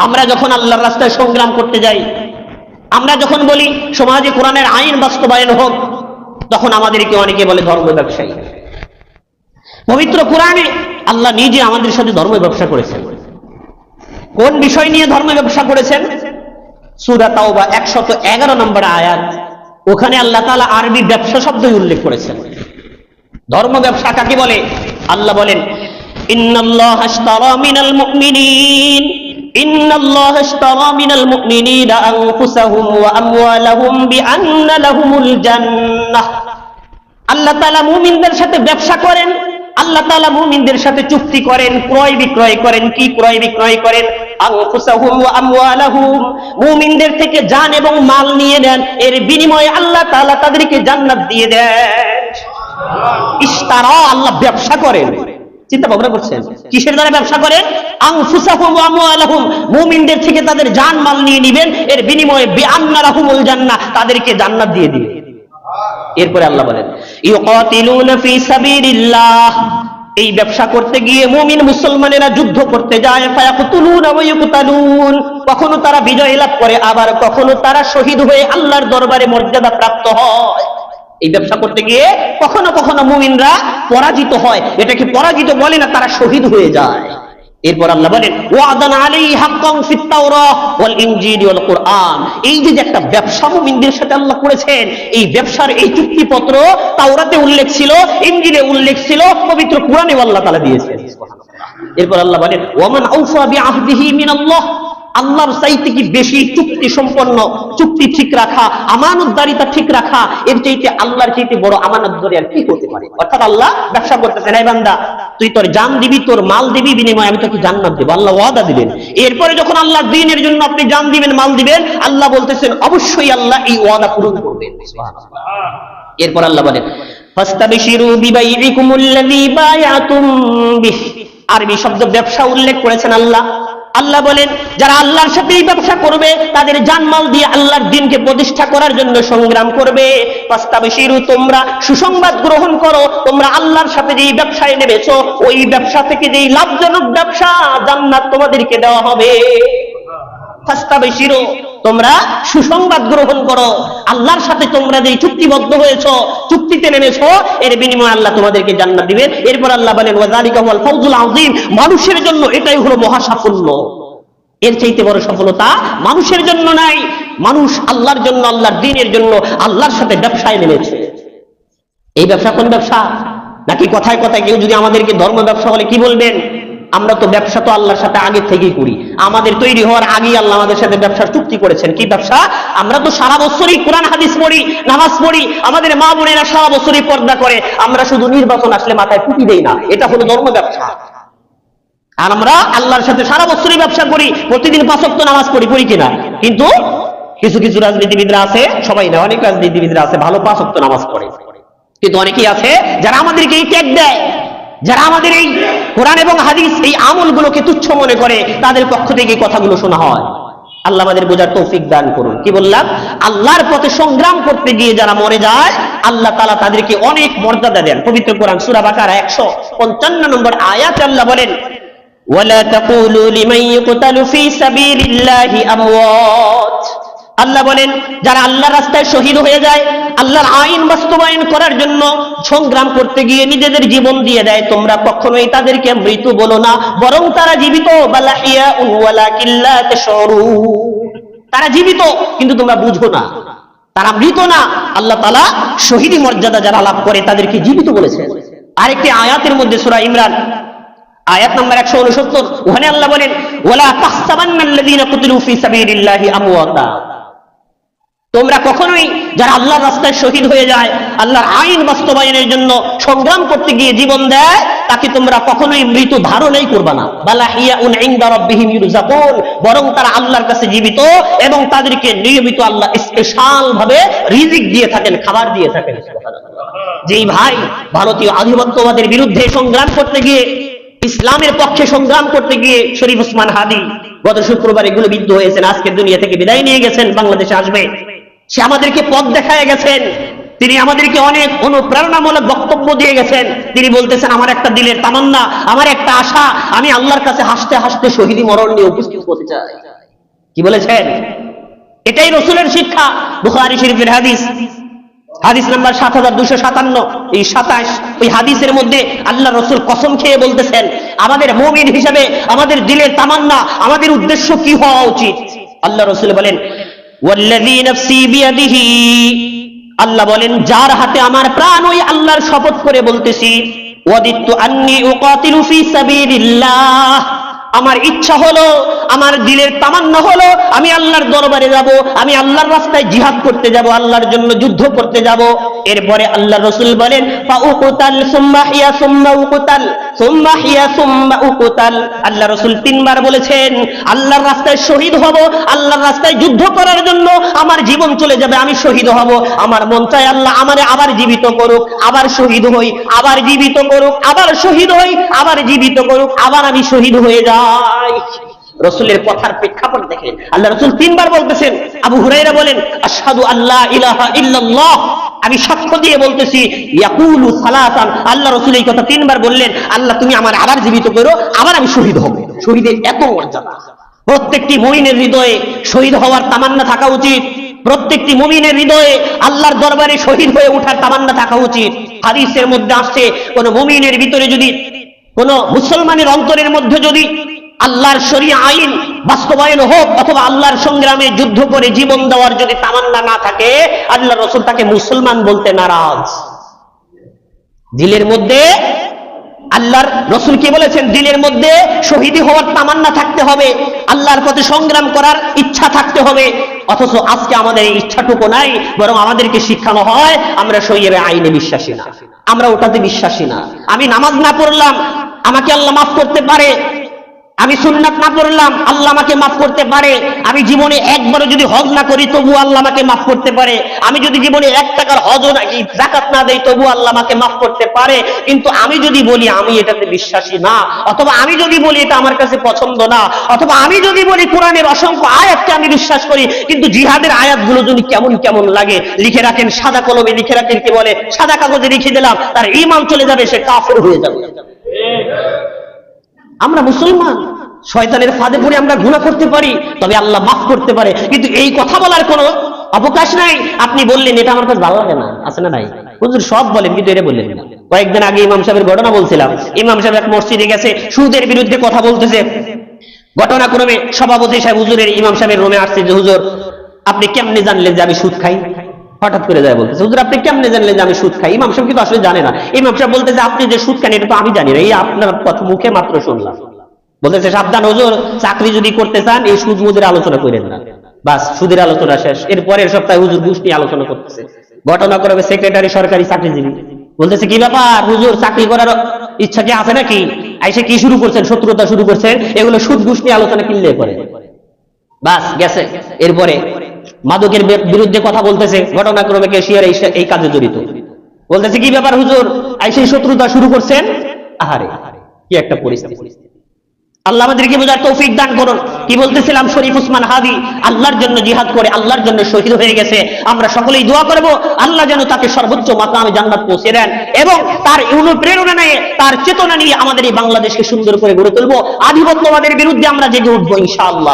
আমরা যখন আল্লাহর রাস্তায় সংগ্রাম করতে যাই, আমরা যখন বলি সমাজে কোরআনের আইন বাস্তবায়ন হোক, তখন আমাদেরকে অনেকে বলে ধর্ম ব্যবসায়ী। পবিত্র কোরআনে আল্লাহ নিজে আমাদের সাথে ধর্ম ব্যবসা করেছেন। কোন বিষয় নিয়ে ধর্ম ব্যবসা করেছেন? সূরা তাওবা 111 নম্বর আয়াত, ওখানে আল্লাহ তাআলা আরবি ব্যবসা শব্দই উল্লেখ করেছেন। ধর্ম ব্যবসা কাকে বলে? আল্লাহ বলেন, ইন্নাল্লাহা আশতারা মিনাল মুমিনিন ইন্নাল্লাহা আশতারা মিনাল মুমিনিনা আনফুসাহুম ওয়া আমওয়ালাহুম বিআন্না লাহুমুল জান্নাহ। আল্লাহ তাআলা মুমিনদের সাথে ব্যবসা করেন, আল্লাহ তাআলা মুমিনদের সাথে চুক্তি করেন, ক্রয় বিক্রয় করেন। কি ক্রয় বিক্রয় করেন? আনফুসাহুম ওয়া আমওয়ালাহুম, মুমিনদের থেকে জান এবং মাল নিয়ে নেন, এর বিনিময়ে আল্লাহ তাআলা তাদেরকে জান্নাত দিয়ে দেন। ইশতারা, আল্লাহ ব্যবসা করেন। চিন্তা ভাবনা করছেন কিসের দ্বারা ব্যবসা করেন? আনফুসাহুম ওয়া আমওয়ালাহুম, মুমিনদের থেকে তাদের জান মাল নিয়ে নেবেন, এর বিনিময়ে বিআন্না লাহুমুল জান্নাহ, তাদেরকে জান্নাত দিয়ে দিবেন। এরপরে আল্লাহ বলেন, ইউকাতিলুনা ফি সাবিলিল্লাহ, এই ব্যবসা করতে গিয়ে মুমিন মুসলমানেরা যুদ্ধ করতে যায়। ফায়াকুতুলুনা ওয়া ইউকতালুন, কখনো তারা বিজয় লাভ করে, আবার কখনো তারা শহীদ হয়ে আল্লাহর দরবারে মর্যাদা প্রাপ্ত হয়। এই ব্যবসা করতে গিয়ে কখনো কখনো মুমিনরা পরাজিত হয়, এটাকে পরাজিত বলে না, তারা শহীদ হয়ে যায়। এরপর আল্লাহ বলেন, ওয়াদান আলাইহি হাক্কান ফিত তাওরাহ ওয়াল ইনজিল ওয়াল কুরআন, এই যে একটা ব্যবসা মুমিনদের সাথে আল্লাহ করেছেন, এই ব্যবসার এই চুক্তিপত্র তাওরাতে উল্লেখ ছিল, ইনজিলে উল্লেখ ছিল, পবিত্র কুরআনেও আল্লাহ তাআলা দিয়েছেন। এরপর আল্লাহ বলেন, ওয়ামান আওফা বিআহদিহি মিনাল্লাহ, আল্লাহর চাইতে কি বেশি চুক্তি সম্পন্ন, চুক্তি ঠিক রাখা, আমানতদারিতা ঠিক রাখা, এর চাইতে আল্লাহর চাইতে বড় আমানতদারি আর কি করতে পারে? অর্থাৎ আল্লাহ ব্যবসা করতেছেন, এই বান্দা তুই তোর জান দিবি, তোর মাল দিবি, বিনিময়ে আমি তোকে জান্নাত দেব, আল্লাহ ওয়াদা দিবেন। এরপরে যখন আল্লাহর দ্বীনের জন্য আপনি জান দিবেন, মাল দিবেন, আল্লাহ বলতেছেন অবশ্যই আল্লাহ এই ওয়াদা পূরণ করবেন। এরপর আল্লাহ বলেন, ফাস্তাবশিরু বিবাইইকুমুল্লাযী বায়াতুম বিহি, আরবি শব্দ ব্যবসা উল্লেখ করেছেন আল্লাহ। আল্লাহ বলেন, যারা আল্লাহর সাথে এই ব্যবসা করবে, তাদের জানমাল দিয়ে আল্লাহর দ্বীনকে প্রতিষ্ঠা করার জন্য সংগ্রাম করবে। ফাস্তাবশিরু, তোমরা সুসংবাদ গ্রহণ করো, তোমরা আল্লাহর সাথে যেই ব্যবসায় নেমেছো, ওই ব্যবসা থেকে যেই লাভজনক ব্যবসা, জান্নাত তোমাদেরকে দেওয়া হবে। ফাস্তাবশিরু, তোমরা সুসংবাদ গ্রহণ করো, আল্লাহর সাথে তোমরা যেই চুক্তিবদ্ধ হয়েছো, চুক্তিতে নেমেছো, এর বিনিময়ে আল্লাহ তোমাদেরকে জান্নাত দিবেন। এরপর আল্লাহ বলেন, ওয়াযালিকা হুয়াল ফাওজুল আযীম, মানুষের জন্য এটাই হলো মহা সাফল্য। এর চাইতে বড় সফলতা মানুষের জন্য নাই। মানুষ আল্লাহর জন্য, আল্লাহর দ্বীনের জন্য আল্লাহর সাথে ব্যবসায় নেমেছে। এই ব্যবসা কোন ব্যবসা? নাকি কথায় কথায় কেউ যদি আমাদেরকে ধর্ম ব্যবসা বলে কি বলবেন? আমরা তো ব্যবসা তো আল্লাহর সাথে আগে থেকেই করি, আমাদের তৈরি হওয়ার আগেই আল্লাহ আমাদের সাথে ব্যবসার চুক্তি করেছেন। কি ব্যবসা? আমরা তো সারা বছরই কোরআন হাদিস পড়ি, নামাজ পড়ি, আমাদের মা বোনেরা সারা বছরই পর্দা করে, আমরা শুধু নির্বাচন আসলে মাথায় টুপি দেই না, এটা হলো ধর্ম ব্যবসা। আর আমরা আল্লাহর সাথে সারা বছরই ব্যবসা করি, প্রতিদিন 5 ওয়াক্ত নামাজ পড়ি কিনা? কিন্তু কিছু কিছু রাজনীতিবিদরা আছে, সবাই না, অনেক রাজনীতিবিদরা আছে ভালো 5 ওয়াক্ত নামাজ পড়ে, কিন্তু অনেকেই আছে যারা আমাদেরকে এই ট্যাগ দেয়, যারা আমাদের এই কোরআন এবং হাদিস এই আমলগুলোকে তুচ্ছ মনে করে, তাদের পক্ষ থেকে এই কথাগুলো শোনা হয়। আল্লাহ আমাদের বোঝার তৌফিক দান করুন। কি বললাম? আল্লাহর পথে সংগ্রাম করতে গিয়ে যারা মরে যায়, আল্লাহ তাআলা তাদেরকে অনেক মর্যাদা দেন। পবিত্র কোরআন সূরা বাকারা 155 নম্বর আয়াতে আল্লাহ বলেন, ওয়ালা তাকুলু লিমান ইউকতালু ফি সাবিলিল্লাহি আমওয়াত, আল্লাহ বলেন যারা আল্লাহর রাস্তায় শহীদ হয়ে যায়, আল্লাহর আইন বাস্তবায়ন করার জন্য সংগ্রাম করতে গিয়ে নিজেদের জীবন দিয়ে দেয়, তোমরা কখনোই তাদেরকে মৃত বলো না, বরং তারা জীবিত। বালাহিয়াউন ওয়ালাকিন লা তাশউরুন, তারা জীবিত কিন্তু তোমরা বুঝো না, তারা মৃত না। আল্লাহ তাআলা শহীদি মর্যাদা যারা লাভ করে তাদেরকে জীবিত বলেছেন। আরেকটি আয়াতের মধ্যে সূরা ইমরান আয়াত নম্বর 169, ওখানে আল্লাহ বলেন, ওয়ালা তাহসাবান্নাল্লাযীনা কুতিলু ফি সাবিলিল্লাহি আমওয়াতা, তোমরা কখনোই যারা আল্লাহর রাস্তায় শহীদ হয়ে যায়, আল্লাহর আইন বাস্তবায়নের জন্য সংগ্রাম করতে গিয়ে জীবন দেয়, তাকে তোমরা কখনোই মৃত ধারণাই করবা না। বালাহিয়াউন ইনদা রাব্বিহিম ইরযাকুন, বরং তারা আল্লাহর কাছে জীবিত এবং তাদেরকে নিয়মিত আল্লাহ স্পেশাল ভাবে রিজিক দিয়ে থাকেন, খাবার দিয়ে থাকেন। যেই ভাই ভারতীয় আধিপত্যবাদের বিরুদ্ধে সংগ্রাম করতে গিয়ে, ইসলামের পক্ষে সংগ্রাম করতে গিয়ে শরীফ ওসমান হাদি গত শুক্রবার এগুলো বিদ্ধ হয়েছেন, আজকের দুনিয়া থেকে বিদায় নিয়ে গেছেন, বাংলাদেশে আসবে। সে আমাদেরকে পথ দেখায় গেছেন, তিনি আমাদেরকে অনেক অনুপ্রেরণামূলক বক্তব্য দিয়ে গেছেন। তিনি বলতেছেন, আমার একটা দিলের তামান্না, আমার একটা আশা, আমি আল্লাহর কাছে হাসতে হাসতে শহীদি মরণ নিয়ে উপস্থিত হতে চাই। কি বলেছেন? এটাই রাসূলের শিক্ষা। বুখারী শরীফের হাদিস, হাদিস নাম্বার 7257, এই 27, ওই হাদিসের মধ্যে আল্লাহ রাসূল কসম খেয়ে বলতেছেন, আমাদের মুমিন হিসেবে আমাদের দিলের তামান্না, আমাদের উদ্দেশ্য কি হওয়া উচিত। আল্লাহ রাসূল বলেন, ওয়াল্লাযী নাফসি বিয়াদিহি, আল্লাহ বলেন, যার হাতে আমার প্রাণ, ওই আল্লাহর শপথ করে বলতেছি, ওয়াদিতু আন্নী উকাতিলু ফী সাবিলিল্লাহ, আমার ইচ্ছা হলো, আমার দিলের তামান্না হলো, আমি আল্লাহর দরবারে যাব, আমি আল্লাহর রাস্তায় জিহাদ করতে যাব, আল্লাহর জন্য যুদ্ধ করতে যাব। এরপরে আল্লাহ রাসূল বলেন, ফাউকুতাল সুম্মা হিয়া সুম্মা উকুতাল সুম্মা হিয়া সুম্মা উকুতাল। আল্লাহ রাসূল 3 বার বলেছেন, আল্লাহর রাস্তায় শহীদ হব, আল্লাহর রাস্তায় যুদ্ধ করার জন্য আমার জীবন চলে যাবে, আমি শহীদ হব। আমার মন চায় আল্লাহ আমারে আবার জীবিত করুক, আবার শহীদ হই, আবার জীবিত করুক, আবার শহীদ হই, আবার জীবিত করুক, আবার আমি শহীদ হয়ে যাই। রাসূলের কথার প্রেক্ষাপট দেখে আল্লাহ রাসূল 3 বার বলতেছেন। আবু হুরায়রা বলেন, আশহাদু আল্লা ইলাহা ইল্লাল্লাহ, আমি সাক্ষ্য দিয়ে বলতেছি, ইয়াকুলু সালাসান, আল্লাহ রাসূল এই কথা 3 বার বললেন, আল্লাহ তুমি আমার আবার জীবিত করো, আবার আমি শহীদ হব। শহীদের এত মর্যাদা। প্রত্যেকটি মুমিনের হৃদয়ে শহীদ হওয়ার তামান্না থাকা উচিত। প্রত্যেকটি মুমিনের হৃদয়ে আল্লাহর দরবারে শহীদ হয়ে ওঠার তামান্না থাকা উচিত। হাদিসের মধ্যে আসছে, কোন মুমিনের ভিতরে যদি, কোন মুসলমানের অন্তরের মধ্যে যদি আল্লাহর শরীয়ত আইন বাস্তবায়ন হোক, অথবা আল্লাহর সংগ্রামে যুদ্ধ করে জীবন দেওয়ার যদি তামান্না না থাকে, আল্লাহ রাসূল তাকে মুসলমান বলতে নারাজ। দিলের মধ্যে, আল্লাহর রাসূল কি বলেছেন, দিলের মধ্যে শহীদি হওয়ার তামান্না থাকতে হবে, আল্লাহর পথে সংগ্রাম করার ইচ্ছা থাকতে হবে। অথচ আজকে আমাদের এই ইচ্ছাটুকু নাই, বরং আমাদেরকে শিখানো হয় আমরা শরীয়ত আইনে বিশ্বাসী না, আমরা ওটাতে বিশ্বাসী না। আমি নামাজ না পড়লাম, আমাকে আল্লাহ মাফ করতে পারে, আমি সুন্নাত না পড়লাম, আল্লাহ আমাকে মাফ করতে পারে, আমি জীবনে একবারও যদি হজ না করি তবু আল্লাহ আমাকে মাফ করতে পারে, আমি যদি জীবনে 1 টাকার হজও না, যাকাত না দেই তবু আল্লাহ আমাকে মাফ করতে পারে। কিন্তু আমি যদি বলি আমি এটাতে বিশ্বাসী না, অথবা আমি যদি বলি এটা আমার কাছে পছন্দ না, অথবা আমি যদি বলি কোরআনের অসংখ্য আয়াতকে আমি বিশ্বাস করি, কিন্তু জিহাদের আয়াতগুলো যদি কেমন কেমন লাগে, লিখে রাখেন, সাদা কলমে লিখে রাখেন, কি বলে, সাদা কাগজে লিখে দিলাম, তার ঈমান চলে যাবে, সে কাফের হয়ে যাবে। আমরা মুসলমান, শয়তানের ফাঁদে পড়ে আমরা গুনাহ করতে পারি, তবে আল্লাহ মাফ করতে পারে, কিন্তু এই কথা বলার কোনো অবকাশ নাই। আপনি বললেন এটা আমার কাছে ভালো লাগে না, আছে না নাই? হুজুর সব বলেন, কিন্তু এটা বললেন না। কয়েকদিন আগে ইমাম সাহেবের ঘটনা বলছিলাম। ইমাম সাহেব এক মসজিদে গেছে, সুদের বিরুদ্ধে কথা বলতেছে। ঘটনাক্রমে সভাপতি সাহেব হুজুরের, ইমাম সাহেবের রুমে আসছে যে, হুজুর আপনি কেমনে জানলেন যে আমি সুদ খাই? হঠাৎ করে যায় বলতেছে, হুজুর আপনি কেমনে জানলেন যে আমি সুদ খাই? ইমাম সাহেব কিন্তু আসলে জানে না। ইমাম সাহেব বলতেছে, আপনি যে সুদ খান এটা তো আমি জানি না, এই আপনার কথা মুখে মাত্র শুনলাম। বলতেছে, সাবধান হুজুর, চাকরি যদি করতে চান এই সুদ মুদের আলোচনা করেন না। বাস, সুদের আলোচনা শেষ। এর পরের সপ্তাহে হুজুর ঘুষ নিয়ে আলোচনা করতেছে। ঘটনা করবে সেক্রেটারি, সরকারি চাকরিজীবী। বলতেছে, কি ব্যাপার হুজুর, চাকরি করার ইচ্ছা কি আছে নাকি? আইসে কি শুরু করছেন, শত্রুতা শুরু করছেন, এগুলো সুদ ঘুষ নিয়ে আলোচনা কিনলে করে। বাস গেছে। এরপরে মাদকের বিরুদ্ধে কথা বলতেছে, ঘটনাক্রমে ক্যাশিয়ার এই কাজে জড়িত। বলতেছে, কি ব্যাপার হুজুর, আইসে শত্রুতা শুরু করছেন। আহারে, কি একটা পরিস্থিতি। আল্লাহ আমাদেরকে বোঝার তৌফিক দান করুন। কি বলতেছিলাম, শরীফ উসমান হাদি আল্লাহর জন্য জিহাদ করে আল্লাহর জন্য শহীদ হয়ে গেছে। আমরা সকলেই দোয়া করব আল্লাহ যেন তাকে সর্বোচ্চ মাকামে জান্নাত পৌঁছে দেন, এবং তার অনুপ্রেরণা নিয়ে, তার চেতনা নিয়ে আমাদের এই বাংলাদেশকে সুন্দর করে গড়ে তুলবো। আধিপত্যবাদের বিরুদ্ধে আমরা জেগে উঠবো ইনশাআল্লাহ।